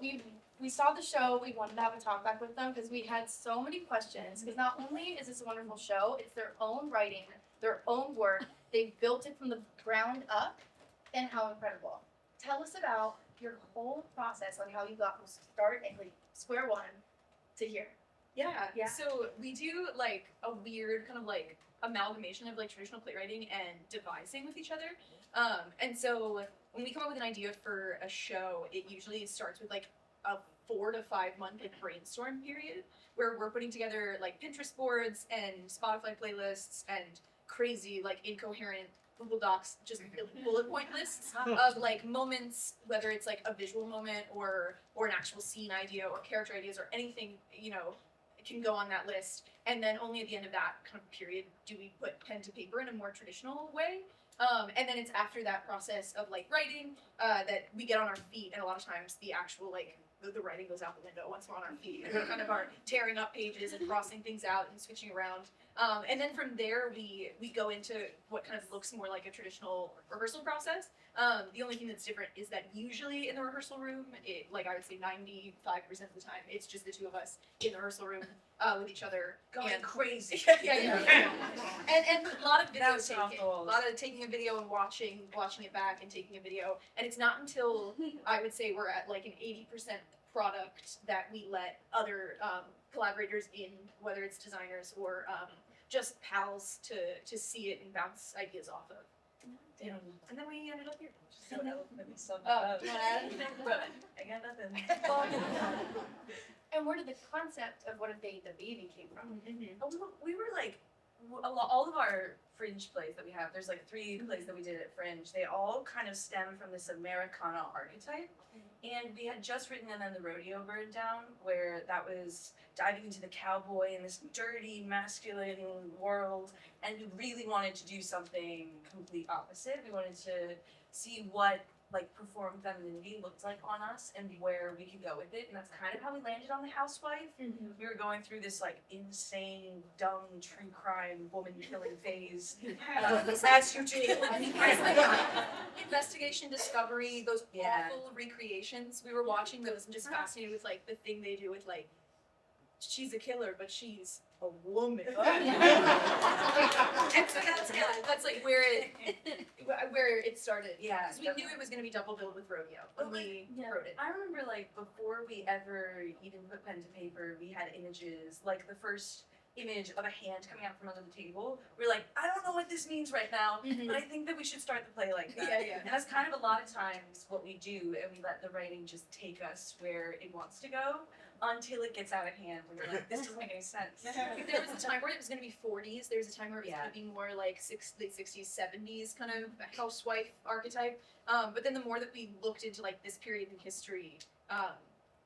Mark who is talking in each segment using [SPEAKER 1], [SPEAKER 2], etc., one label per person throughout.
[SPEAKER 1] we saw the show. We wanted to have a talk back with them because we had so many questions. Because not only is this a wonderful show, it's their own writing, their own work. They built it from the ground up, and how incredible! Tell us about your whole process on how you got from start at like square one to here.
[SPEAKER 2] Yeah. So we do like a weird kind of like amalgamation of like traditional playwriting and devising with each other. And so when we come up with an idea for a show, it usually starts with like a 4 to 5 month like brainstorm period where we're putting together like Pinterest boards and Spotify playlists and crazy like incoherent Google Docs, just bullet point lists of like moments, whether it's like a visual moment or an actual scene idea or character ideas or anything, you know, can go on that list. And then only at the end of that kind of period do we put pen to paper in a more traditional way. And then it's after that process of like writing that we get on our feet, and a lot of times the actual like the writing goes out the window once we're on our feet, and we kind of are tearing up pages and crossing things out and switching around. And then from there we go into what kind of looks more like a traditional rehearsal process. The only thing that's different is that usually in the rehearsal room, like I would say 95% of the time, it's just the two of us in the rehearsal room with each other.
[SPEAKER 3] Going crazy.
[SPEAKER 2] Yeah. And a lot of video taking. A lot of taking a video and watching it back and taking a video. And it's not until I would say we're at like an 80% product that we let other collaborators in, whether it's designers or just pals to see it and bounce ideas off of. And then we ended up here.
[SPEAKER 3] I got nothing.
[SPEAKER 1] And where did the concept of What a Day the Baby came from?
[SPEAKER 3] We were like, all of our Fringe plays that we have, there's like 3 plays that we did at Fringe, they all kind of stem from this Americana archetype. And we had just written And Then the Rodeo Burned Down, where that was diving into the cowboy in this dirty, masculine world, and we really wanted to do something complete opposite. We wanted to see what like performed femininity looked like on us and where we could go with it, and that's kind of how we landed on The Housewife. We were going through this like insane, dumb, true crime, woman killing phase. As you do.
[SPEAKER 2] Investigation, discovery, those awful recreations. We were watching those and just fascinated with like the thing they do with like, she's a killer, but she's a woman. And so that's like where it started.
[SPEAKER 3] Yeah,
[SPEAKER 2] we knew it was going to be double billed with rodeo when we wrote it.
[SPEAKER 3] I remember like before we ever even put pen to paper, we had images, like the first image of a hand coming out from under the table. We're like, I don't know what this means right now, but I think that we should start the play like that. And that's kind of a lot of times what we do, and we let the writing just take us where it wants to go until it gets out of hand and we're like, this doesn't make any sense.
[SPEAKER 2] There was a time where it was going to be 40s. There was a time where it was going to be more like late 60s, 70s kind of housewife archetype. But then the more that we looked into like this period in history,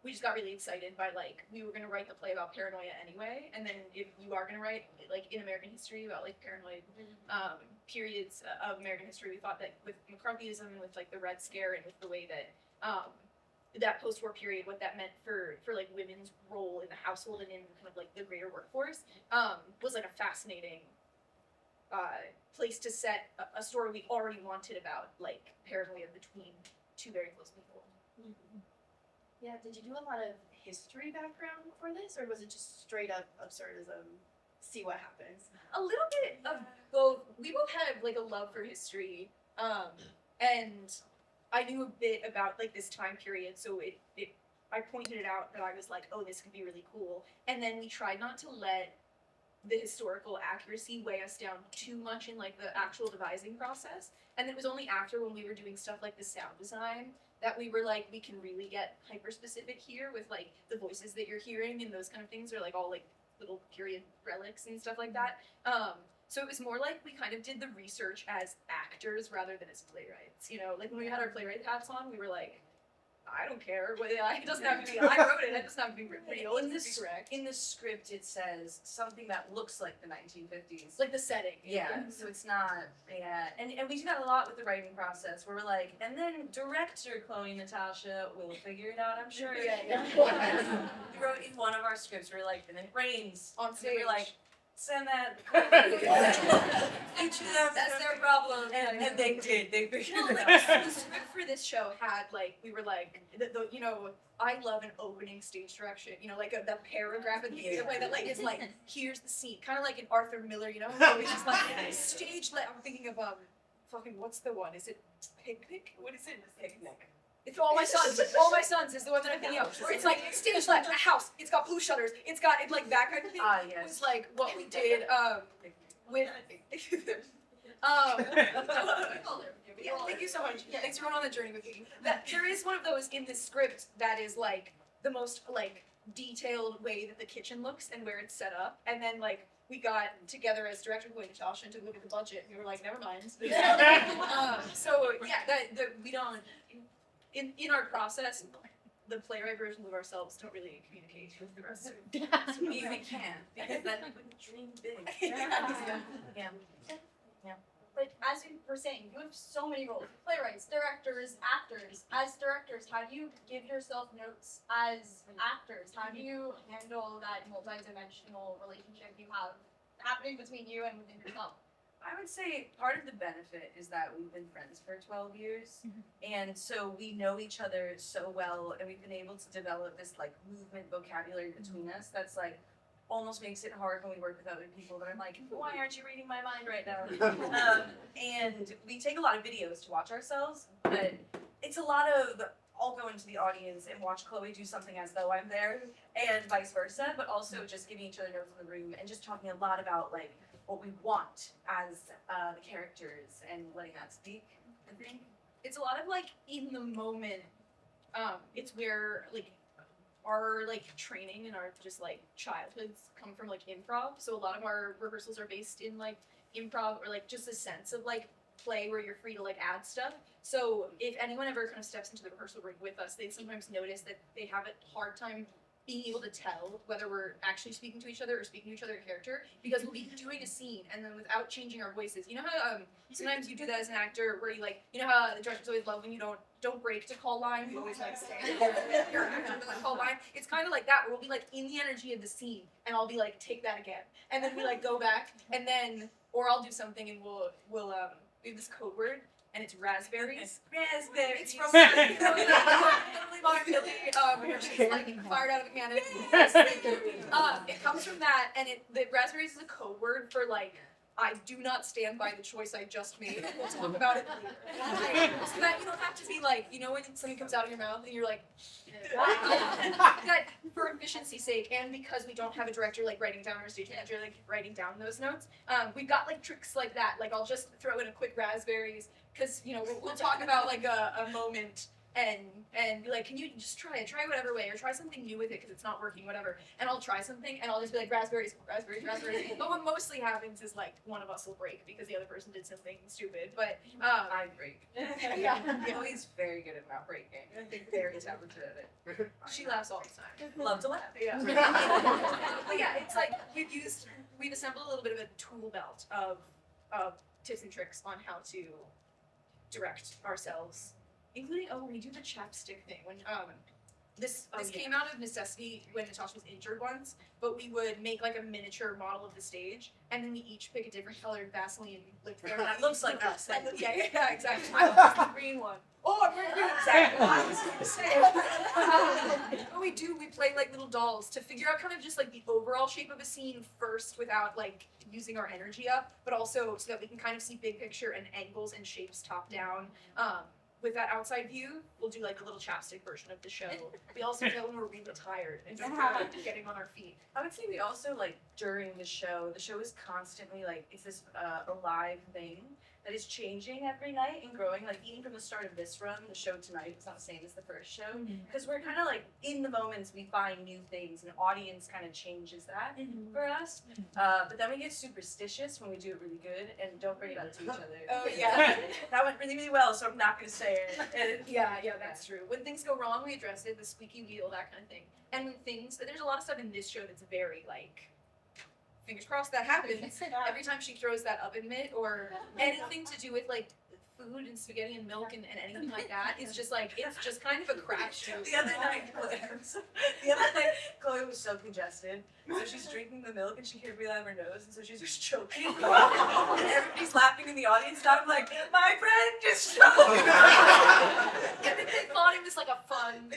[SPEAKER 2] we just got really excited by like, we were going to write the play about paranoia anyway. And then if you are going to write like in American history about like paranoid periods of American history, we thought that with McCarthyism and with like the Red Scare and with the way that that post-war period, what that meant for like women's role in the household and in kind of like the greater workforce, was like a fascinating place to set a story we already wanted about like paranoia between two very close people.
[SPEAKER 1] Yeah, did you do a lot of history background for this, or was it just straight up absurdism? See what happens.
[SPEAKER 2] A little bit of both. We both had like a love for history, and I knew a bit about like this time period, so I pointed it out that I was like, oh, this could be really cool. And then we tried not to let the historical accuracy weigh us down too much in like the actual devising process. And it was only after when we were doing stuff like the sound design that we were like, we can really get hyper specific here with like the voices that you're hearing and those kind of things are like all like little period relics and stuff like that. So it was more like we kind of did the research as actors rather than as playwrights. You know, like when we had our playwright hats on, we were like, I don't care. It doesn't have to be, I wrote it, it doesn't have to be real.
[SPEAKER 3] In the script, it says something that looks like the 1950s.
[SPEAKER 2] Like the setting.
[SPEAKER 3] Yeah, so it's not, and we do that a lot with the writing process, where we're like, and then director Xhloe Natasha will figure it out, I'm sure. We wrote in one of our scripts, we were like, and then it rains.
[SPEAKER 2] On stage.
[SPEAKER 3] And we're like, send that. Each of them.
[SPEAKER 2] That's their problem.
[SPEAKER 3] And they did. They figured
[SPEAKER 2] Well,
[SPEAKER 3] it
[SPEAKER 2] like,
[SPEAKER 3] out.
[SPEAKER 2] the script for this show had like we were like you know, I love an opening stage direction, you know, like the paragraph in the way that like is like here's the scene, kind of like in Arthur Miller, you know, it's just like stage I'm thinking of fucking what's the one? Is it Picnic? What is it?
[SPEAKER 3] Picnic.
[SPEAKER 2] It's All My Sons. All My Sons is the one that I'm thinking of. Where it's like stage left, a house. It's got blue shutters. It's got like that kind of thing.
[SPEAKER 3] Ah, yes.
[SPEAKER 2] Was like what we did with. Yeah, thank you so much. Thanks for going on the journey with me. That there is one of those in the script that is like the most like detailed way that the kitchen looks and where it's set up, and then like we got together as director Xhloe and Natasha to look at the budget, and we were like, never mind. So yeah, that we don't in our process. The playwright versions of ourselves don't really communicate with the rest of it.
[SPEAKER 3] We can because then we would dream big. Yeah.
[SPEAKER 4] But as you were saying, you have so many roles: playwrights, directors, actors. As directors, how do you give yourself notes as actors? How do you handle that multi-dimensional relationship you have happening between you and within yourself?
[SPEAKER 3] I would say part of the benefit is that we've been friends for 12 years, and so we know each other so well, and we've been able to develop this like movement vocabulary between us that's like almost makes it hard when we work with other people. But I'm like, why aren't you reading my mind right now? And we take a lot of videos to watch ourselves, but it's a lot of I'll go into the audience and watch Xhloe do something as though I'm there, and vice versa. But also just giving each other notes in the room and just talking a lot about like what we want as the characters and letting that speak. I think
[SPEAKER 2] It's a lot of like in the moment. It's where like our like training and our just like childhoods come from like improv. So a lot of our rehearsals are based in like improv or like just a sense of like play where you're free to like add stuff. So if anyone ever kind of steps into the rehearsal room with us, they sometimes notice that they have a hard time being able to tell whether we're actually speaking to each other or speaking to each other in character, because we'll be doing a scene and then without changing our voices. You know how sometimes you do that as an actor where you like, you know how the directors always love when you don't break to call line, you always like stay with your actor to like call line. It's kind of like that, where we'll be like in the energy of the scene and I'll be like, take that again, and then we like go back, and then or I'll do something and we'll we have this code word. And it's raspberries.
[SPEAKER 3] raspberries.
[SPEAKER 2] It's from Totally Modern Philly, where she's like fired out of a cannon. It comes from that, and the raspberries is a code word for like, I do not stand by the choice I just made. We'll talk about it later. So that you don't have to be like, you know, when something comes out of your mouth and you're like, that for efficiency's sake, and because we don't have a director like writing down, or stage manager like writing down those notes, we've got like tricks like that. Like I'll just throw in a quick raspberries, because you know we'll talk about like a moment and be like, can you just try whatever way, or try something new with it because it's not working, whatever. And I'll try something and I'll just be like raspberries. But what mostly happens is like one of us will break because the other person did something stupid. But
[SPEAKER 3] I break.
[SPEAKER 2] yeah.
[SPEAKER 3] Chloe's very good at not breaking. I think very talented at it.
[SPEAKER 2] She laughs all the time.
[SPEAKER 3] Love to laugh.
[SPEAKER 2] Yeah. But yeah, it's like we've assembled a little bit of a tool belt of tips and tricks on how to direct ourselves, including we do the chapstick thing when this came out of necessity when Natasha was injured once, but we would make like a miniature model of the stage, and then we each pick a different colored Vaseline lip thinner that looks like us. And yeah, exactly. I was the green one. Oh, I'm wearing green. Exactly. I was going to say. What we play like little dolls to figure out kind of just like the overall shape of a scene first, without like using our energy up, but also so that we can kind of see big picture and angles and shapes top down. With that outside view, we'll do like a little chapstick version of the show. We also know when we're really tired and don't feel like getting on our feet.
[SPEAKER 3] I would say we also like during the show is constantly like it's this alive thing that is changing every night and growing. Like even from the start of this run, the show tonight was not the same as the first show, because we're kind of like in the moments we find new things, and audience kind of changes that for us. But then we get superstitious when we do it really good and don't bring it up to each other.
[SPEAKER 2] Oh yeah.
[SPEAKER 3] That went really, really well, so I'm not gonna say it.
[SPEAKER 2] Yeah, that's true. When things go wrong, we address it, the squeaky wheel, that kind of thing. And when there's a lot of stuff in this show that's very like, fingers crossed that happens every time she throws that oven mitt, or anything to do with like food and spaghetti and milk and anything like that is just like, it's just kind of a crapshoot.
[SPEAKER 3] The other night, Chloe was so congested, so she's drinking the milk and she can't breathe out of her nose, and so she's just choking. And everybody's laughing in the audience, and I'm like, my friend just choked.
[SPEAKER 2] And they thought it was like a fun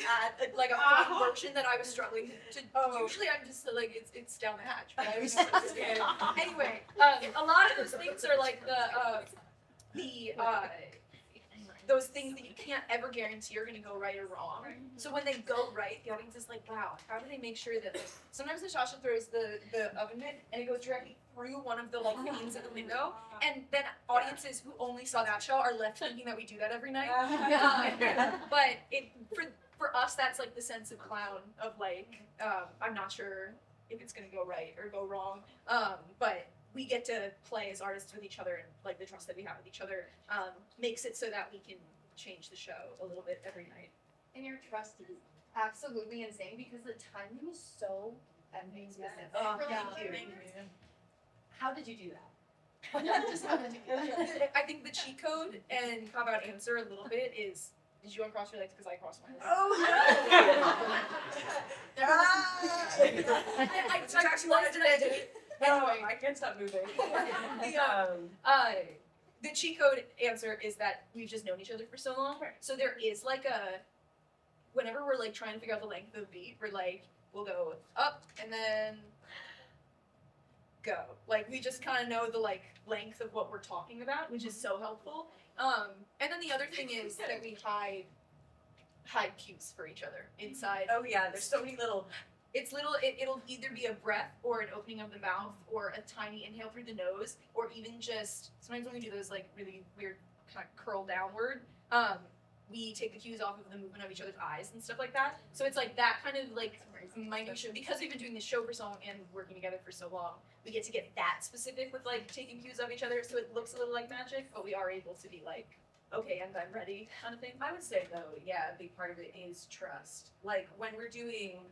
[SPEAKER 2] version that I was struggling to. Usually I'm just like, it's down the hatch, but I was just scared. Anyway, a lot of those things are like those things that you can't ever guarantee are going to go right or wrong. So when they go right, the audience is like, wow, how do they make sure that sometimes Natasha throws the oven mitt and it goes directly through one of the like panes of the window, and then audiences who only saw that show are left thinking that we do that every night. But for us, that's like the sense of clown of like, I'm not sure if it's going to go right or go wrong, but we get to play as artists with each other, and like the trust that we have with each other makes it so that we can change the show a little bit every night.
[SPEAKER 1] And your trust is absolutely insane because the timing is so amazing.
[SPEAKER 2] Thank you.
[SPEAKER 1] How did you do that? Just how did you do that?
[SPEAKER 2] I think the cheat code and cop out answer a little bit is, did you uncross your legs because I crossed my legs?
[SPEAKER 3] I actually wanted to do it.
[SPEAKER 2] Anyway,
[SPEAKER 3] I can't stop moving.
[SPEAKER 2] The cheat code answer is that we've just known each other for so long. So there is like whenever we're like trying to figure out the length of a beat, we're like, we'll go up and then go. Like we just kind of know the like length of what we're talking about, which is so helpful. And then the other thing is that we hide cues for each other inside.
[SPEAKER 3] Oh yeah, there's so many little.
[SPEAKER 2] It'll either be a breath or an opening of the mouth or a tiny inhale through the nose, or even just sometimes when we do those like really weird kind of curl downward, we take the cues off of the movement of each other's eyes and stuff like that. So it's like that kind of like minutia, because we've been doing this show for so long and working together for so long, we get to get that specific with like taking cues off each other, so it looks a little like magic, but we are able to be like, okay, and I'm ready kind of thing.
[SPEAKER 3] I would say though, yeah, a big part of it is trust. Like when we're doing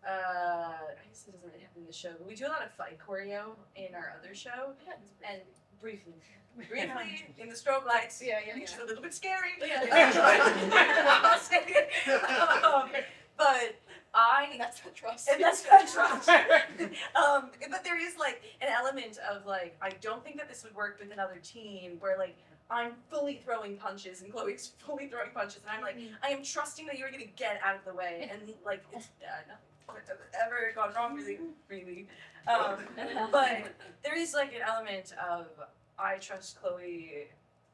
[SPEAKER 3] I guess it doesn't really happen in the show, but we do a lot of fight choreo in our other show, and briefly in the strobe lights, which is a little bit scary. But
[SPEAKER 2] And that's the trust.
[SPEAKER 3] And that's not trust. But there is like an element of like, I don't think that this would work with another team where like I'm fully throwing punches and Chloe's fully throwing punches, and I'm like, I am trusting that you're gonna get out of the way, and like it's nothing has ever gone wrong really. But there is like an element of I trust Chloe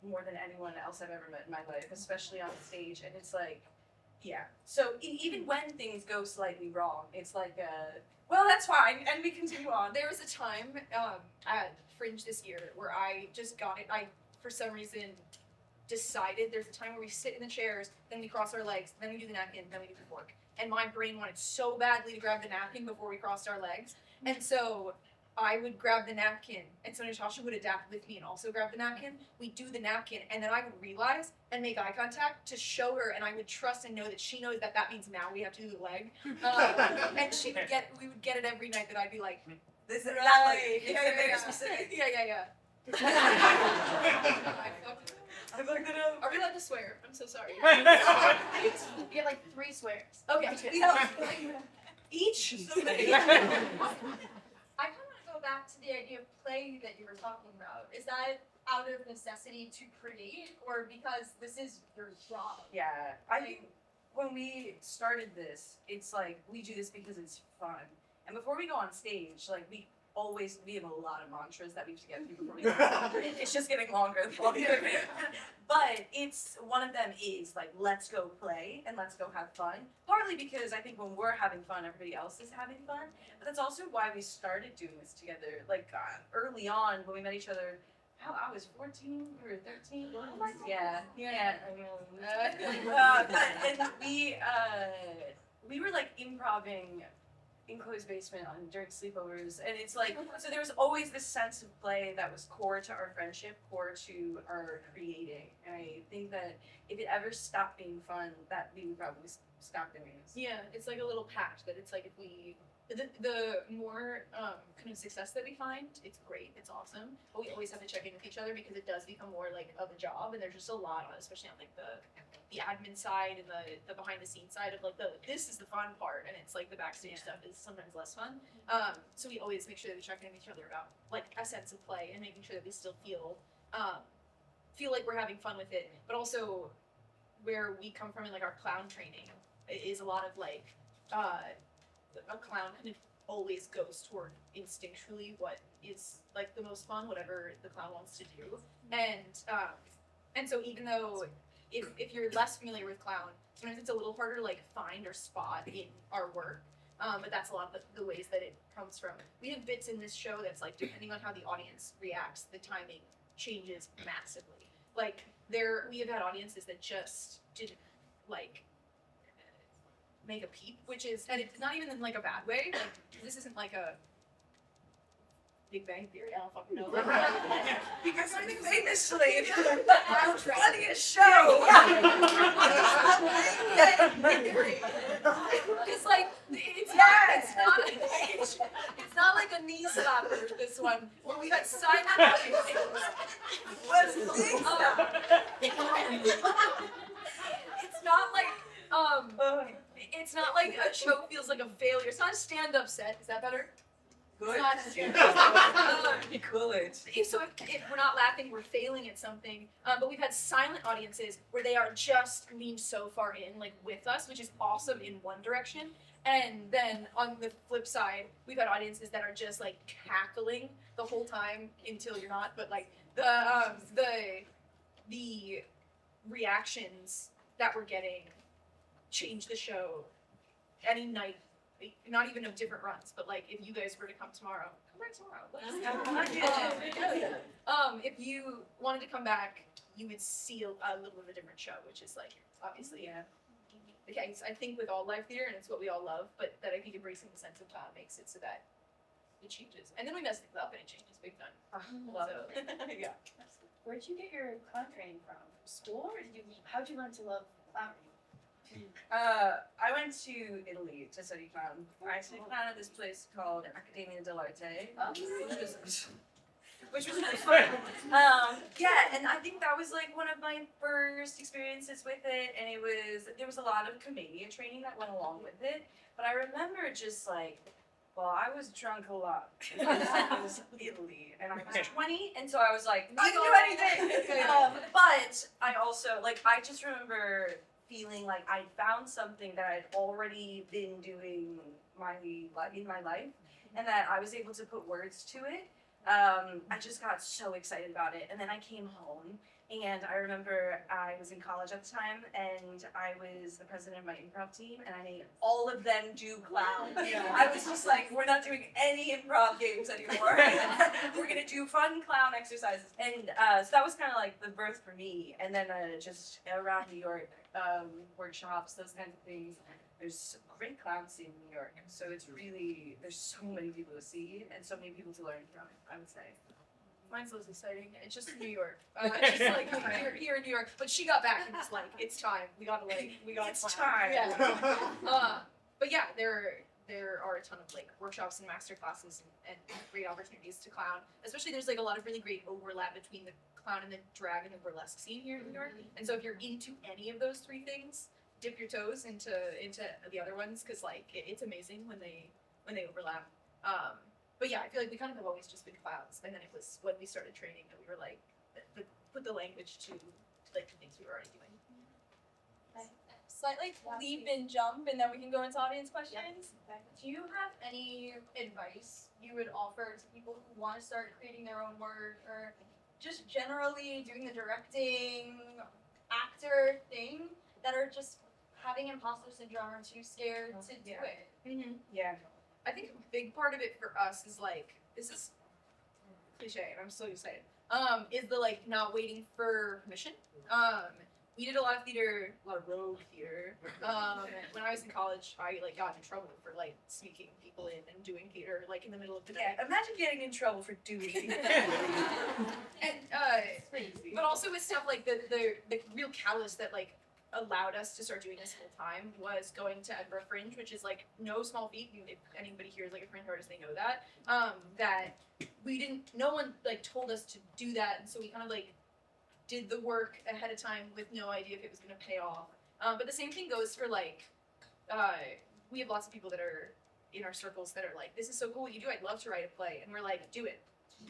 [SPEAKER 3] more than anyone else I've ever met in my life, especially on stage, and it's like, yeah. So even when things go slightly wrong, it's like, well, that's fine, and we continue on.
[SPEAKER 2] There was a time at Fringe this year where I just got it. I, for some reason, decided there's a time where we sit in the chairs, then we cross our legs, then we do the napkin, then we do the fork. And my brain wanted so badly to grab the napkin before we crossed our legs. And so I would grab the napkin, and so Natasha would adapt with me and also grab the napkin. We'd do the napkin, and then I would realize and make eye contact to show her, and I would trust and know that she knows that that means now we have to do the leg. And we would get it every night that I'd be like,
[SPEAKER 3] This is
[SPEAKER 2] right.
[SPEAKER 3] not like, it's
[SPEAKER 2] Yeah.
[SPEAKER 3] very specific.
[SPEAKER 2] Yeah.
[SPEAKER 3] I fucked it up.
[SPEAKER 2] Are we allowed to swear? I'm so sorry.
[SPEAKER 1] You get like 3 swears.
[SPEAKER 2] Okay. Each.
[SPEAKER 4] I kind of want to go back to the idea of play that you were talking about. Is that out of necessity to create, or because this is your job?
[SPEAKER 3] Yeah, I think when we started this, it's like we do this because it's fun. And before we go on stage, like we have a lot of mantras that we have to get through before we go on. It's just getting longer and longer. But it's one of them is like, let's go play and let's go have fun. Partly because I think when we're having fun, everybody else is having fun. But that's also why we started doing this together. Like early on when we met each other, I was 14, you were 13.
[SPEAKER 4] Oh my God.
[SPEAKER 3] Yeah. And we were like improvising in Chloe's basement during sleepovers, and it's like, so there was always this sense of play that was core to our friendship, core to our creating, and I think that if it ever stopped being fun, that we would probably stop doing this.
[SPEAKER 2] Yeah, it's like a little pact that it's like if we the more kind of success that we find, it's great, it's awesome. But we always have to check in with each other because it does become more like of a job, and there's just a lot on, especially on like the admin side and the behind the scenes side of like this is the fun part, and it's like the backstage stuff is sometimes less fun. So we always make sure that we check in with each other about like a sense of play and making sure that we still feel like we're having fun with it, but also where we come from in like our clown training is a lot of like a clown kind of always goes toward instinctually what is like the most fun, whatever the clown wants to do, and so even though if you're less familiar with clown, sometimes it's a little harder to like find or spot in our work. But that's a lot of the ways that it comes from. We have bits in this show that's like depending on how the audience reacts, the timing changes massively. Like we have had audiences that just didn't like make a peep, which is, and it's not even in like a bad way. Like this isn't like a Big Bang Theory. I don't fucking know.
[SPEAKER 3] Because I think famously, our funniest show.
[SPEAKER 2] It's like it's not like a knee slapper. This one where we had silent audiences. It's not like it's not like a show feels like a failure. It's not a stand-up set. Is that better?
[SPEAKER 3] Good.
[SPEAKER 2] It's not a stand-up set.
[SPEAKER 3] Good.
[SPEAKER 2] So if we're not laughing, we're failing at something. But we've had silent audiences where they are just leaned so far in, like with us, which is awesome in one direction. And then on the flip side, we've had audiences that are just like cackling the whole time until you're not. But like the reactions that we're getting change the show any night. Not even of different runs, but like if you guys were to come tomorrow, come back tomorrow. If you wanted to come back, you would see a little of a different show, which is like obviously the case. I think with all live theater, and it's what we all love, but that I think embracing the sense of time makes it so that it changes, and then we mess things up and it changes big time.
[SPEAKER 3] Love
[SPEAKER 2] So, yeah.
[SPEAKER 1] Where'd you get your clown training from? From school, or how'd you learn to love clowning?
[SPEAKER 3] I went to Italy to study clown. I studied clown at this place called Accademia dell'Arte, which was really fun. Yeah, and I think that was like one of my first experiences with it, and there was a lot of commedia training that went along with it. But I remember just like, well, I was drunk a lot because it was Italy, and I was 20, and so I was like, not gonna do anything. But I also I just remember feeling like I found something that I'd already been doing in my life, and that I was able to put words to it. I just got so excited about it, and then I came home, and I remember I was in college at the time, and I was the president of my improv team, and I made all of them do clown. I was just like, we're not doing any improv games anymore. We're gonna do fun clown exercises, and so that was kind of like the birth for me. And then just around New York, workshops, those kinds of things. There's a great clown scene in New York, so it's really, there's so many people to see and so many people to learn from, I would say.
[SPEAKER 2] Mine's less exciting. It's just New York. It's just like here in New York. But she got back and it's like, it's time. We got
[SPEAKER 3] It's time.
[SPEAKER 2] Yeah. But yeah, there are a ton of like workshops and master classes and great opportunities to clown. Especially there's like a lot of really great overlap between the clown and the drag and the burlesque scene here in New York. And so if you're into any of those three things, dip your toes into the other ones, because like it's amazing when they overlap. But yeah, I feel like we kind of have always just been clowns, and then it was when we started training that we were like put the language to like the things we were already doing.
[SPEAKER 4] Slightly leap and jump, and then we can go into audience questions. Do you have any advice you would offer to people who want to start creating their own work, or just generally doing the directing, actor thing, that are just having imposter syndrome or too scared to do it?
[SPEAKER 2] Mm-hmm.
[SPEAKER 3] Yeah.
[SPEAKER 2] I think a big part of it for us is like, this is cliche, and I'm so excited. Is the like not waiting for permission. We did a lot of theater, a lot of rogue theater. When I was in college, I like got in trouble for like sneaking people in and doing theater like in the middle of the night.
[SPEAKER 3] Yeah, imagine getting in trouble for doing it.
[SPEAKER 2] And but also with stuff like the real callous that like allowed us to start doing this full time was going to Edinburgh Fringe, which is like no small feat. If anybody here is like a fringe artist, they know that. That no one like told us to do that, and so we kind of like did the work ahead of time with no idea if it was going to pay off. But the same thing goes for like, we have lots of people that are in our circles that are like, this is so cool what you do, I'd love to write a play. And we're like, do it.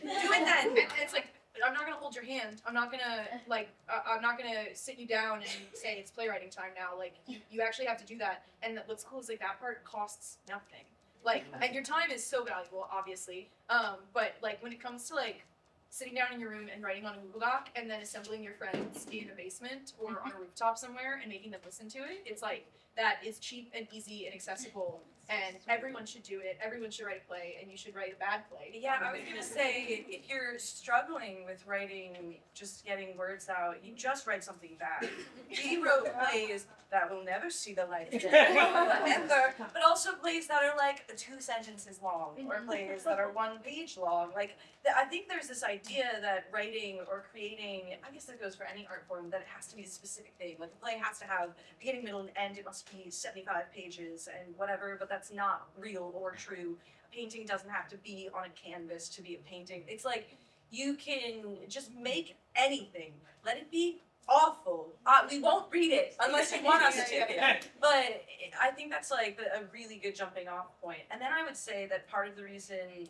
[SPEAKER 2] Do it then. And it's like, I'm not gonna hold your hand. I'm not gonna like, I'm not gonna sit you down and say it's playwriting time now. Like, you actually have to do that. And what's cool is like that part costs nothing. Like, and your time is so valuable, obviously. But like when it comes to like sitting down in your room and writing on a Google Doc and then assembling your friends in a basement or on a rooftop somewhere and making them listen to it, it's like, that is cheap and easy and accessible, and everyone should do it. Everyone should write a play, and you should write a bad play.
[SPEAKER 3] Yeah, I was gonna say, if you're struggling with writing, just getting words out, you just write something bad. We wrote plays that will never see the light of day, ever, but also plays that are like 2 sentences long, or plays that are 1 page long. Like, I think there's this idea that writing or creating, I guess that goes for any art form, that it has to be a specific thing. Like, a play has to have beginning, middle, and end. It must be 75 pages and whatever, but that's not real or true. A painting doesn't have to be on a canvas to be a painting. It's like, you can just make anything. Let it be awful. We won't read it unless you want us to. But I think that's like a really good jumping off point. And then I would say that part of the reason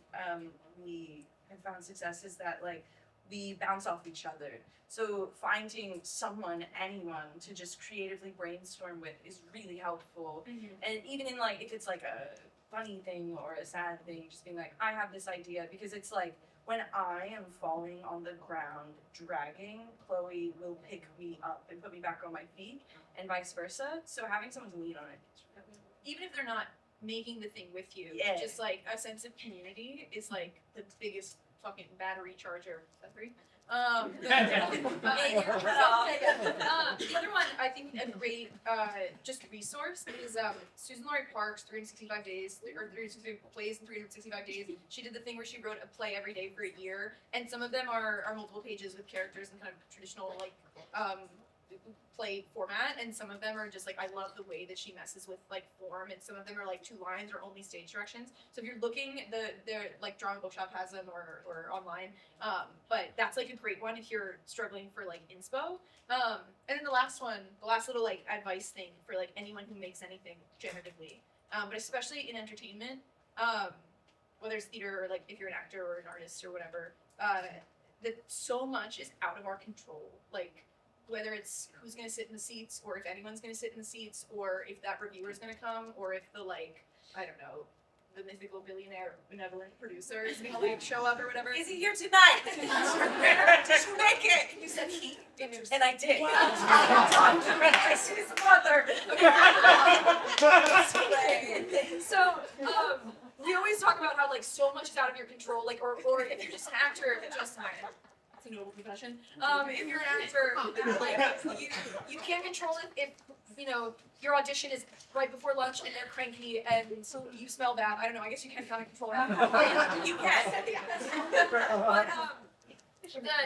[SPEAKER 3] we have found success is that like we bounce off each other. So finding someone, anyone, to just creatively brainstorm with is really helpful. And even in like, if it's like a funny thing or a sad thing, just being like, I have this idea, because it's like, when I am falling on the ground, dragging, Xhloe will pick me up and put me back on my feet, and vice versa. So having someone to lean on it.
[SPEAKER 2] Even if they're not making the thing with you,
[SPEAKER 3] Yeah.
[SPEAKER 2] just like a sense of community is like the biggest fucking battery charger. Is that free? The other one, I think a great just resource is Susan Laurie Park's 365 days, or 365 plays in 365 days. She did the thing where she wrote a play every day for a year, and some of them are multiple pages with characters in kind of traditional like play format, and some of them are just like, I love the way that she messes with like form, and some of them are like 2 lines or only stage directions. So if you're looking, they're like Drama Bookshop has them or online, but that's like a great one if you're struggling for like inspo. And then the last little like advice thing for like anyone who makes anything generatively, but especially in entertainment, whether it's theater or like if you're an actor or an artist or whatever, that so much is out of our control. Like, whether it's who's going to sit in the seats, or if anyone's going to sit in the seats, or if that reviewer is going to come, or if the like, I don't know, the mythical billionaire benevolent producer is going to like show up or whatever.
[SPEAKER 3] Is he here tonight? Did you make it? You said he. And I did. Talk to me. This is mother.
[SPEAKER 2] So, we always talk about how like so much is out of your control, like, or if you're just an actor, it's a noble confession. If you're an actor, like you can't control it if you know your audition is right before lunch and they're cranky and so you smell bad. I don't know. I guess you can kind of control that. You can. But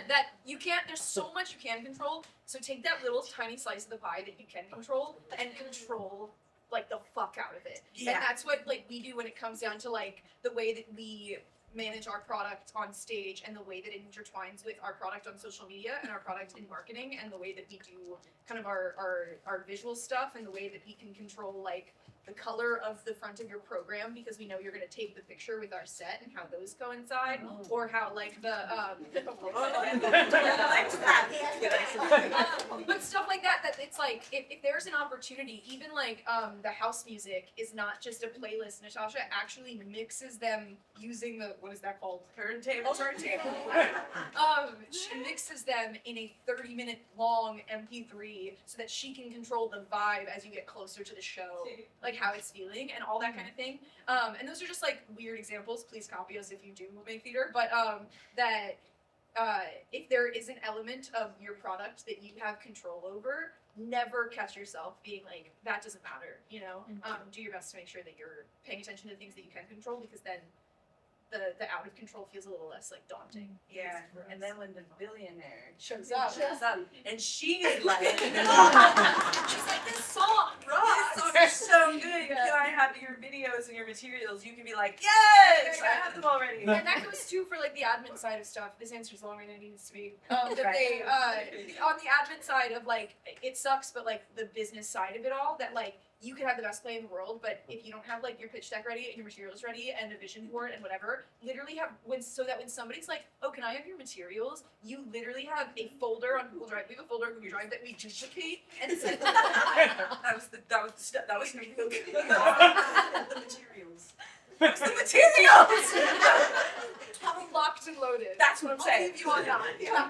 [SPEAKER 2] that you can't. There's so much you can control. So take that little tiny slice of the pie that you can control and control like the fuck out of it.
[SPEAKER 3] Yeah.
[SPEAKER 2] And that's what like we do when it comes down to like the way that we manage our product on stage, and the way that it intertwines with our product on social media and our product in marketing, and the way that we do kind of our visual stuff, and the way that we can control like the color of the front of your program, because we know you're going to take the picture with our set and how those coincide, or how like the but stuff like that it's like if there's an opportunity, even like the house music is not just a playlist. Natasha actually mixes them using the, what is that called?
[SPEAKER 3] Turntable.
[SPEAKER 2] She mixes them in a 30-minute long MP3 so that she can control the vibe as you get closer to the show, like how it's feeling and all that kind of thing. And those are just like weird examples. Please copy us if you do make theater. But that if there is an element of your product that you have control over, never catch yourself being like, that doesn't matter, you know? Do your best to make sure that you're paying attention to things that you can control, because then the out of control feels a little less like daunting.
[SPEAKER 3] Yeah, and then when the billionaire
[SPEAKER 2] Shows up.
[SPEAKER 3] and she's like,
[SPEAKER 2] She's like, this song rocks.
[SPEAKER 3] "This song is so good. Can I have your videos and your materials?" You can be like, "Yes, I have them already."
[SPEAKER 2] And that goes too for like the admin side of stuff. This answer's longer than it needs to be. That
[SPEAKER 3] Right.
[SPEAKER 2] they on the admin side of like it sucks, but like the business side of it all, that like you could have the best play in the world, but if you don't have like your pitch deck ready and your materials ready and a vision board and whatever, literally have when somebody's like, "Oh, can I have your materials?" You literally have a folder on Google Drive. We have a folder on Google Drive that we duplicate and send.
[SPEAKER 3] That was the step. That was the materials. It's the materials.
[SPEAKER 2] Have them locked and loaded.
[SPEAKER 3] That's what I'm
[SPEAKER 2] I'll
[SPEAKER 3] saying.
[SPEAKER 2] leave you on that. Yeah.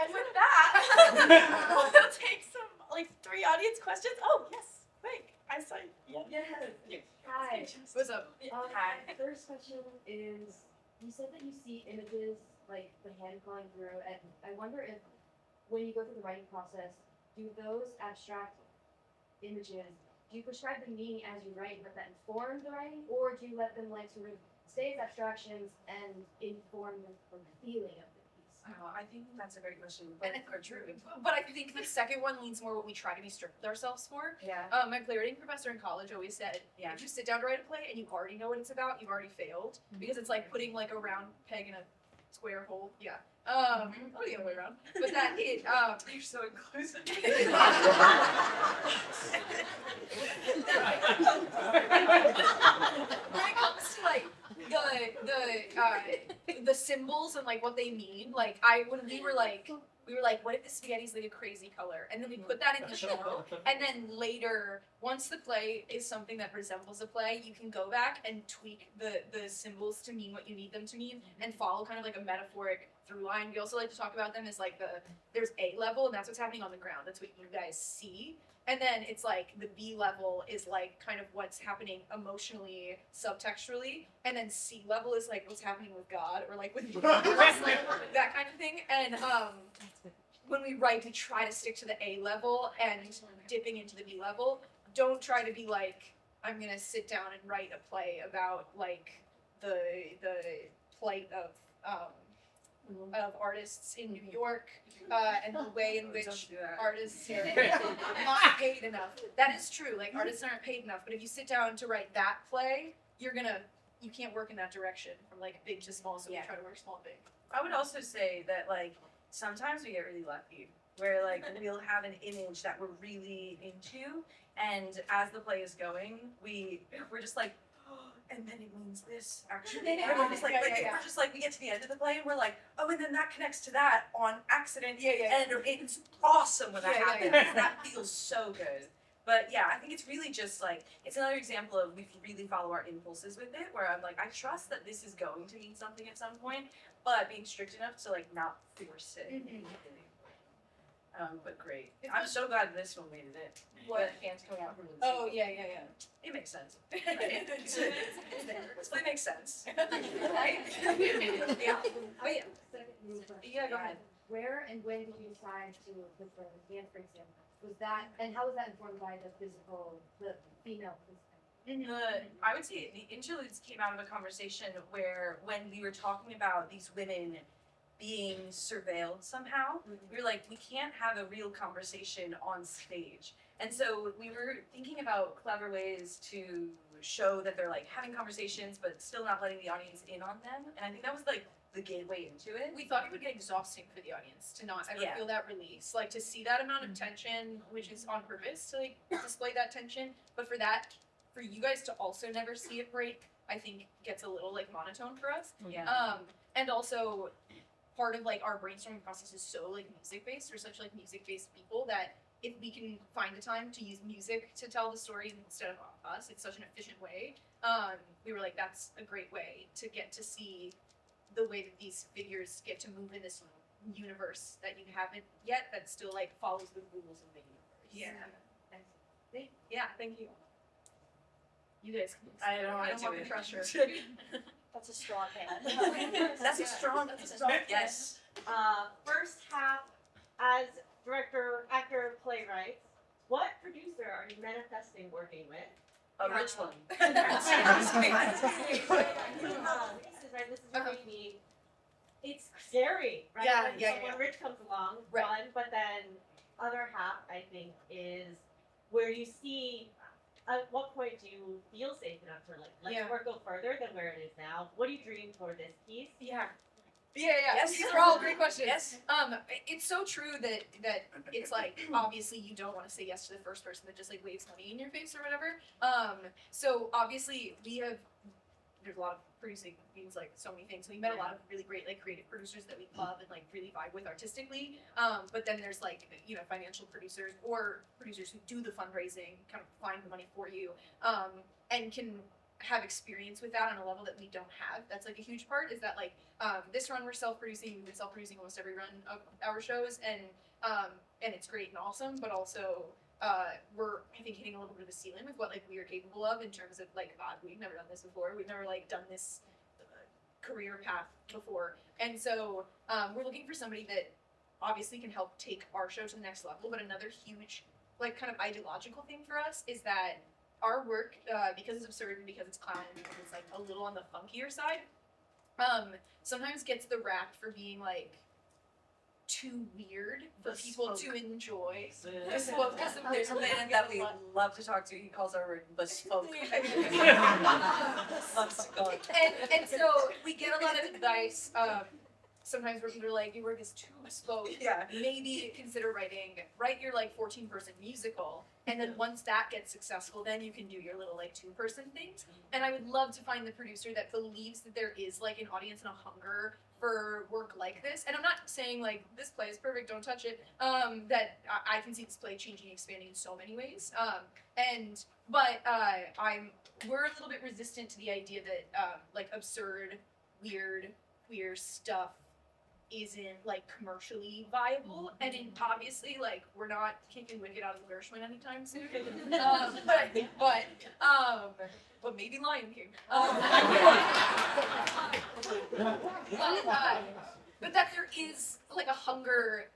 [SPEAKER 1] And with that, we'll take some like 3 audience questions. Oh yes, quick. I saw you. Yeah.
[SPEAKER 5] Hi.
[SPEAKER 2] What's up?
[SPEAKER 5] Hi. First question is, you said that you see images like the hand going through, and I wonder if when you go through the writing process, do those abstract images, do you prescribe the meaning as you write, but that inform the writing, or do you let them like sort of stay as abstractions and inform the feeling of the piece?
[SPEAKER 3] I think that's a great question. Both are true.
[SPEAKER 2] But I think the second one leans more what we try to be strict with ourselves for.
[SPEAKER 3] Yeah.
[SPEAKER 2] My playwriting professor in college always said,
[SPEAKER 3] Yeah.
[SPEAKER 2] if you sit down to write a play and you already know what it's about, you've already failed. Because it's like putting like a round peg in a square hole. Yeah. Or the other way around. But that it
[SPEAKER 3] You're so inclusive.
[SPEAKER 2] when it comes to like the symbols and like what they mean, like when we were like, what if the spaghetti's like a crazy color? And then we put that in the show. And then later, once the play is something that resembles a play, you can go back and tweak the symbols to mean what you need them to mean and follow kind of like a metaphoric through line. We also like to talk about them as like there's A level, and that's what's happening on the ground. That's what you guys see. And then it's like the B level is like kind of what's happening emotionally, subtextually. And then C level is like what's happening with God or like with like that kind of thing. And when we write, we try to stick to the A level and dipping into the B level. Don't try to be like, I'm gonna sit down and write a play about like the plight of artists in New York and the way in which artists are not paid enough. That is true. Like artists aren't paid enough. But if you sit down to write that play, you can't work in that direction from like big to small. So we try to work small, big.
[SPEAKER 3] I would also say that like sometimes we get really lucky where like we'll have an image that we're really into, and as the play is going, we're just like, oh, and then it means this actually.
[SPEAKER 2] Yeah.
[SPEAKER 3] And we're just like,
[SPEAKER 2] Yeah.
[SPEAKER 3] we're just like, we get to the end of the play and we're like, oh, and then that connects to that on accident.
[SPEAKER 2] Yeah.
[SPEAKER 3] And it's awesome when that
[SPEAKER 2] Yeah,
[SPEAKER 3] happens.
[SPEAKER 2] yeah.
[SPEAKER 3] That feels so good. But yeah, I think it's really just like, it's another example of we really follow our impulses with it, where I'm like, I trust that this is going to mean something at some point, but being strict enough to like not force it.
[SPEAKER 2] Mhm.
[SPEAKER 3] But great.
[SPEAKER 2] It's
[SPEAKER 3] I'm
[SPEAKER 2] not-
[SPEAKER 3] so glad this one made it.
[SPEAKER 2] What?
[SPEAKER 3] Hands coming out from the
[SPEAKER 2] Oh yeah.
[SPEAKER 3] It makes sense. This play makes sense.
[SPEAKER 2] Right? Yeah. But yeah.
[SPEAKER 5] Second question.
[SPEAKER 2] Yeah, go ahead.
[SPEAKER 5] Where and when did you decide to put the hand phrase in? Was that, and how was that informed by the female physical?
[SPEAKER 3] I would say the interludes came out of a conversation where when we were talking about these women being surveilled somehow, we were like, we can't have a real conversation on stage. And so we were thinking about clever ways to show that they're like having conversations but still not letting the audience in on them. And I think that was like the gateway into it.
[SPEAKER 2] We thought it would get exhausting for the audience to not ever
[SPEAKER 3] Yeah.
[SPEAKER 2] feel that release, like to see that amount of tension, which is on purpose to like display that tension. But for you guys to also never see it break, I think gets a little like monotone for us.
[SPEAKER 3] Yeah.
[SPEAKER 2] And also part of like our brainstorming process is so like music based. We're such like music based people that if we can find a time to use music to tell the story instead of us, it's such an efficient way. We were like, that's a great way to get to see the way that these figures get to move in this universe that you haven't yet, that still like follows the rules of the universe. Yeah, thank you. You guys can
[SPEAKER 3] I don't want to
[SPEAKER 2] want
[SPEAKER 3] do
[SPEAKER 2] the
[SPEAKER 3] it.
[SPEAKER 2] pressure.
[SPEAKER 1] That's a strong hand.
[SPEAKER 3] That's a strong. Yes.
[SPEAKER 6] First half, as director, actor, playwright, what producer are you manifesting working with?
[SPEAKER 3] A rich one.
[SPEAKER 6] This is very neat. It's scary, right?
[SPEAKER 2] Yeah,
[SPEAKER 6] when
[SPEAKER 2] yeah,
[SPEAKER 6] someone rich comes along,
[SPEAKER 2] Right.
[SPEAKER 6] one, but then other half, I think, is where you see at what point do you feel safe enough to let's
[SPEAKER 2] Yeah.
[SPEAKER 6] work go further than where it is now? What do you dream toward this piece?
[SPEAKER 2] Yeah. Yeah.
[SPEAKER 3] Yes.
[SPEAKER 2] These are all great questions.
[SPEAKER 3] Yes.
[SPEAKER 2] It's so true that it's like obviously you don't want to say yes to the first person that just like waves money in your face or whatever. So obviously there's a lot of producing means like so many things. So we met a lot of really great like creative producers that we love and like really vibe with artistically. But then there's like financial producers or producers who do the fundraising, kind of find the money for you, and can have experience with that on a level that we don't have. That's like a huge part. Is that like this run we're self-producing. We've been self-producing almost every run of our shows, and it's great and awesome. But also we're I think hitting a little bit of a ceiling with what like we are capable of in terms of like we've never done this before. We've never like done this career path before, and so we're looking for somebody that obviously can help take our show to the next level. But another huge like kind of ideological thing for us is that our work, because it's absurd and because it's clown and because it's like a little on the funkier side, sometimes gets the rap for being like too weird for people to enjoy. Bespoke.
[SPEAKER 3] There's a man that we love to talk to. He calls our work bespoke.
[SPEAKER 2] and so we get a lot of advice. Sometimes where people are like, your work is too bespoke.
[SPEAKER 3] Yeah.
[SPEAKER 2] Maybe consider write your like 14-person musical, and then once that gets successful, then you can do your little like 2-person things. And I would love to find the producer that believes that there is like an audience and a hunger for work like this. And I'm not saying like this play is perfect, don't touch it. That I can see this play changing, expanding in so many ways. But we're a little bit resistant to the idea that like absurd, weird, queer stuff isn't like commercially viable, and obviously like we're not kicking Wicked out of the Gershwin anytime soon. But maybe Lion King. But that there is like a hunger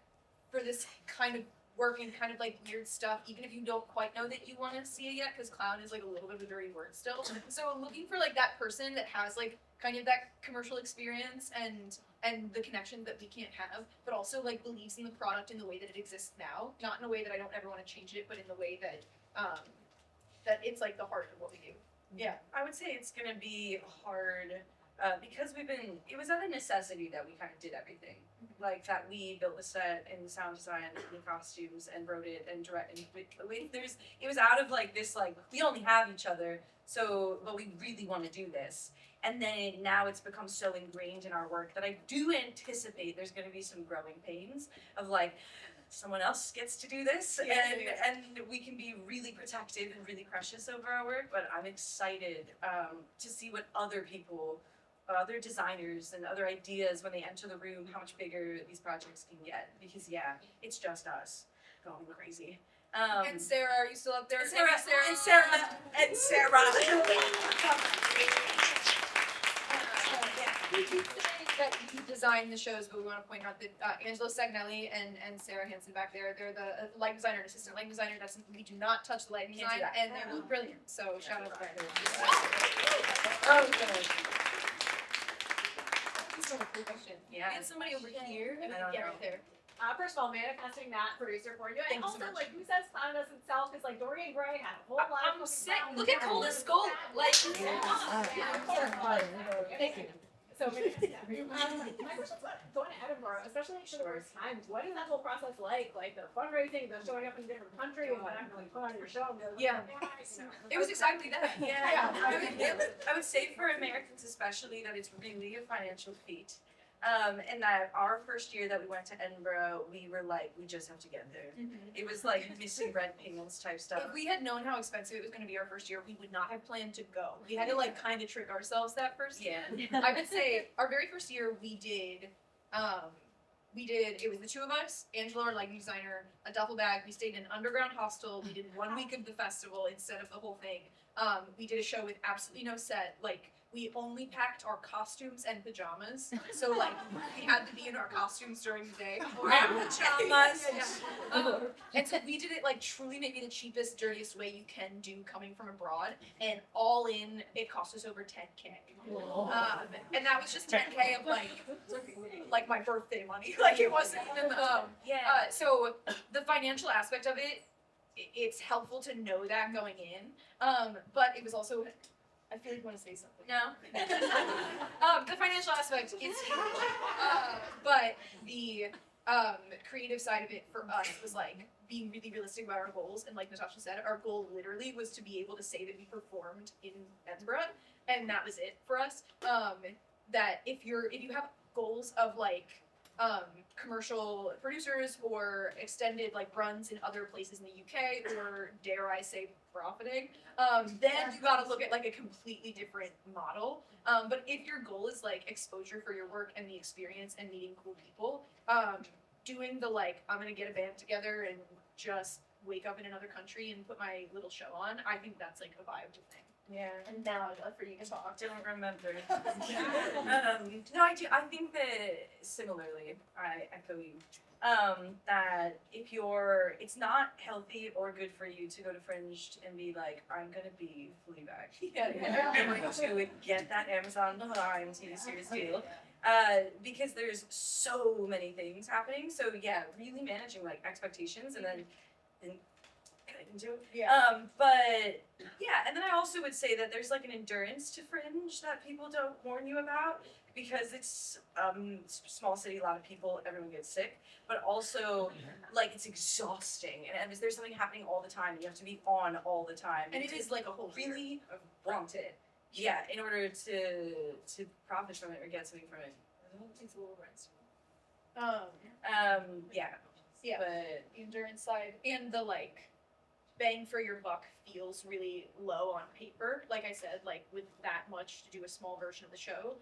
[SPEAKER 2] for this kind of work and kind of like weird stuff, even if you don't quite know that you want to see it yet, because clown is like a little bit of a dirty word still. So I'm looking for like that person that has like kind of that commercial experience and the connection that we can't have, but also like believes in the product in the way that it exists now, not in a way that I don't ever want to change it, but in the way that that it's like the heart of what we do.
[SPEAKER 3] Yeah, I would say it's gonna be hard because it was out of necessity that we kind of did everything. Like that we built the set and the sound design and the costumes and wrote it and directed. It was out of like this like we only have each other, but we really want to do this. And then now it's become so ingrained in our work that I do anticipate there's going to be some growing pains of like someone else gets to do this, and we can be really protective and really precious over our work. But I'm excited to see what other people, other designers, and other ideas when they enter the room, how much bigger these projects can get. Because it's just us going crazy.
[SPEAKER 2] And Sarah, are you still up there?
[SPEAKER 3] Sarah.
[SPEAKER 2] That you designed the shows, but we want to point out that Angelo Sagnelli and Sarah Hansen back there, they're the lighting designer and assistant lighting designer. We do not touch the lighting design, and they're brilliant. So shout out to them. That's a cool question.
[SPEAKER 3] Yeah.
[SPEAKER 2] We had somebody over here.
[SPEAKER 3] I don't know.
[SPEAKER 2] Right there.
[SPEAKER 4] First of all, manifesting that producer for you.
[SPEAKER 2] Thank
[SPEAKER 4] And
[SPEAKER 2] you so
[SPEAKER 4] also,
[SPEAKER 2] much.
[SPEAKER 4] like, who says clown doesn't sell? Because, like, Dorian Gray had a whole lot of
[SPEAKER 2] I'm sick. Look at Cole's skull. Like,
[SPEAKER 4] Thank you. So, my question's going to Edinburgh, especially for the first time. What is that whole process like? Like the fundraising, the showing up in different countries, and actually put on your show.
[SPEAKER 2] Yeah. It was exactly that.
[SPEAKER 3] Yeah, I would say for Americans especially that it's really a financial feat. And that our first year that we went to Edinburgh, we were like, we just have to get there. It was like missing rent payments type stuff.
[SPEAKER 2] If we had known how expensive it was going to be our first year, we would not have planned to go. We had to like kind of trick ourselves that first year.
[SPEAKER 3] Yeah.
[SPEAKER 2] I would say our very first year we did, it was the two of us, Angelo, our lighting designer, a duffel bag. We stayed in an underground hostel. We did 1 week of the festival instead of the whole thing. We did a show with absolutely no set, like we only packed our costumes and pajamas. So like we had to be in our costumes during the day.
[SPEAKER 3] Pajamas.
[SPEAKER 2] And so we did it like truly maybe the cheapest, dirtiest way you can do coming from abroad. And all in, it cost us over 10K. And that was just 10K of like my birthday money. Like it wasn't even so the financial aspect of it, it's helpful to know that going in. But it was also, I feel like you want to say something.
[SPEAKER 3] No.
[SPEAKER 2] The financial aspect is huge. But the creative side of it for us was like being really realistic about our goals. And like Natasha said, our goal literally was to be able to say that we performed in Edinburgh, and that was it for us. That if you have goals of like commercial producers or extended like runs in other places in the UK, or dare I say profiting, then you gotta look at like a completely different model. But if your goal is like exposure for your work and the experience and meeting cool people, doing the like, I'm gonna get a band together and just wake up in another country and put my little show on, I think that's like a viable thing.
[SPEAKER 3] Yeah.
[SPEAKER 2] And now I'd love for you to talk.
[SPEAKER 3] Don't remember. No, I do. I think that similarly, I echo you. That if it's not healthy or good for you to go to Fringe and be like, I'm gonna be Fleabag. I'm going to get that Amazon Prime TV series deal. Because there's so many things happening. So yeah, really managing like expectations and then into it.
[SPEAKER 2] Yeah.
[SPEAKER 3] But yeah, and then I also would say that there's like an endurance to Fringe that people don't warn you about, because it's small city, a lot of people, everyone gets sick, but also like it's exhausting, and there's something happening all the time, and you have to be on all the time,
[SPEAKER 2] And it is like a whole
[SPEAKER 3] really want it. Yeah, in order to profit from it or get something from it.
[SPEAKER 2] It's a little rest.
[SPEAKER 3] Yeah.
[SPEAKER 2] Yeah.
[SPEAKER 3] But
[SPEAKER 2] The endurance side and the like bang for your buck feels really low on paper. Like I said, like with that much to do a small version of the show.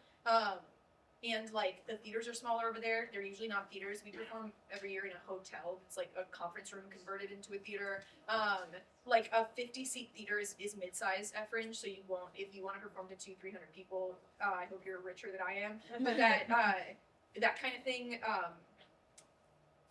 [SPEAKER 2] And like the theaters are smaller over there. They're usually not theaters. We perform every year in a hotel. It's like a conference room converted into a theater. Like a 50-seat theater is mid-size at Fringe, so you won't, if you want to perform to 200-300 people, I hope you're richer than I am. But that kind of thing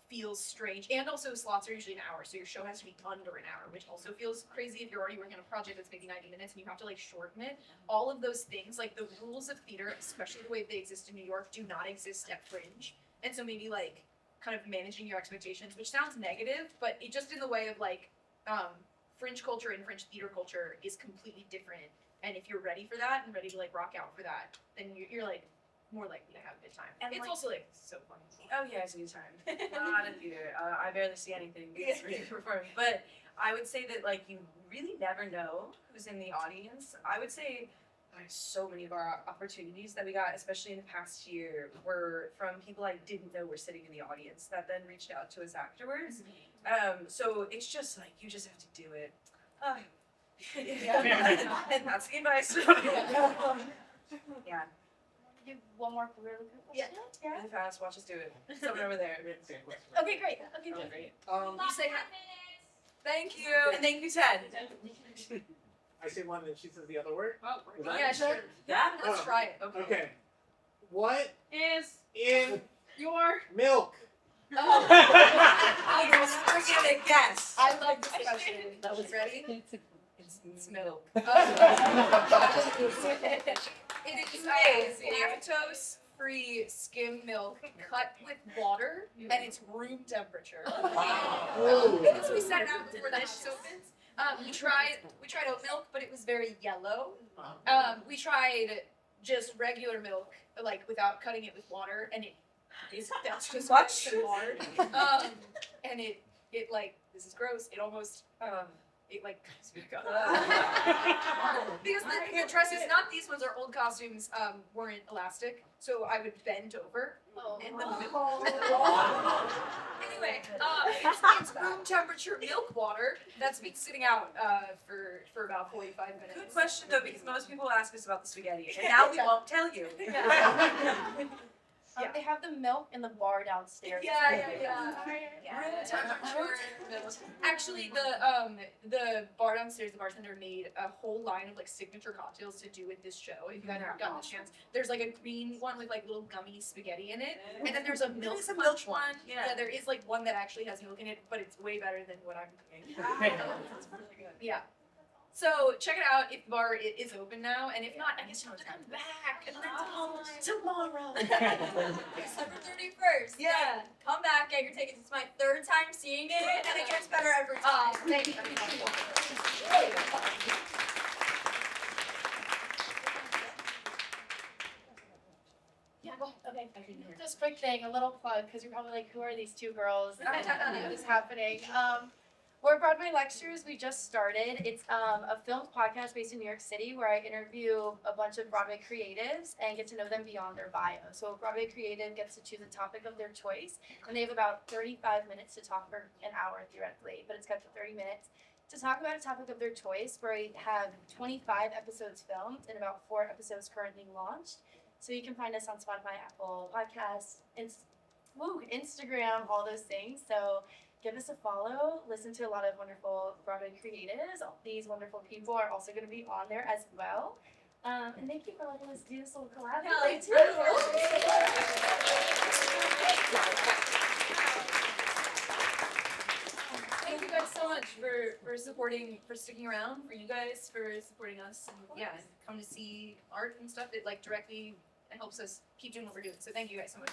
[SPEAKER 2] feels strange. And also slots are usually an hour, so your show has to be under an hour, which also feels crazy if you're already working on a project that's maybe 90 minutes and you have to like shorten it. All of those things, like the rules of theater, especially the way they exist in New York, do not exist at Fringe. And so maybe like kind of managing your expectations, which sounds negative, but it just in the way of like Fringe culture and Fringe theater culture is completely different. And if you're ready for that and ready to like rock out for that, then you're like more likely to have a good time.
[SPEAKER 3] And
[SPEAKER 2] it's
[SPEAKER 3] like,
[SPEAKER 2] also like so fun.
[SPEAKER 3] oh yeah, it's a good time. Not a theater. I barely see anything because we're performing. But I would say that like you really never know who's in the audience. I would say so many of our opportunities that we got, especially in the past year, were from people I didn't know were sitting in the audience that then reached out to us afterwards. So it's just like you just have to do it. And that's the advice. Yeah.
[SPEAKER 1] Do one more really quick question.
[SPEAKER 3] Really fast. Watch us do it. Someone over there.
[SPEAKER 2] Okay, great. Okay, great. You say hi. Thank you. And thank you, Ted.
[SPEAKER 7] I say one and she says the other word.
[SPEAKER 2] Oh,
[SPEAKER 7] Is that
[SPEAKER 2] yeah,
[SPEAKER 7] it?
[SPEAKER 2] sure.
[SPEAKER 3] Yeah.
[SPEAKER 2] Let's try it.
[SPEAKER 7] Okay. What
[SPEAKER 2] Is
[SPEAKER 7] in
[SPEAKER 2] your
[SPEAKER 7] milk?
[SPEAKER 2] oh.
[SPEAKER 3] I was gonna guess.
[SPEAKER 2] I love this question. That was ready.
[SPEAKER 3] It's milk.
[SPEAKER 2] It is a lactose-free skim milk cut with water, and it's room temperature. Because we set it out before the house opens. We tried oat milk, but it was very yellow. We tried just regular milk, like without cutting it with water, and that's just much water. And it like, this is gross. It almost it like comes back up. Because the dresses, not these ones, our old costumes, weren't elastic, so I would bend over in the middle. Anyway, it's room temperature milk water that's been sitting out for about 45 minutes.
[SPEAKER 3] Good question though, because most people ask us about the spaghetti, and now we won't tell you.
[SPEAKER 2] Yeah.
[SPEAKER 1] They have the milk in the bar downstairs.
[SPEAKER 2] Actually, the bar downstairs, the bartender made a whole line of like signature cocktails to do with this show. If you guys haven't gotten the chance, there's like a green one with like little gummy spaghetti in it, and then there's a milk
[SPEAKER 3] There's a
[SPEAKER 2] punch
[SPEAKER 3] milk one,
[SPEAKER 2] Yeah,
[SPEAKER 3] yeah.
[SPEAKER 2] there is like one that actually has milk in it, but it's way better than what I'm doing. It's really good. Yeah. So check it out if the bar is open now, and if not, I guess you'll have to come back tomorrow.
[SPEAKER 4] December 31st.
[SPEAKER 2] Yeah.
[SPEAKER 4] Come back, get your tickets. It's my third time seeing it, and it gets better every time.
[SPEAKER 1] Thank you.
[SPEAKER 2] Yeah. Okay.
[SPEAKER 1] Just quick thing, a little plug, because you're probably like, who are these two girls? What is happening? We're Broadway Lectures. We just started. It's a filmed podcast based in New York City where I interview a bunch of Broadway creatives and get to know them beyond their bio. So a Broadway creative gets to choose a topic of their choice, and they have about 35 minutes to talk for an hour theoretically, but it's got to 30 minutes to talk about a topic of their choice. Where we have 25 episodes filmed and about 4 episodes currently launched. So you can find us on Spotify, Apple Podcasts, Instagram, all those things. So give us a follow. Listen to a lot of wonderful Broadway creatives. These wonderful people are also going to be on there as well. And thank you for letting us do this little collab.
[SPEAKER 2] Thank you guys so much for sticking around, for you guys for supporting us, and yeah, and come to see art and stuff. It like directly helps us keep doing what we're doing. So thank you guys so much.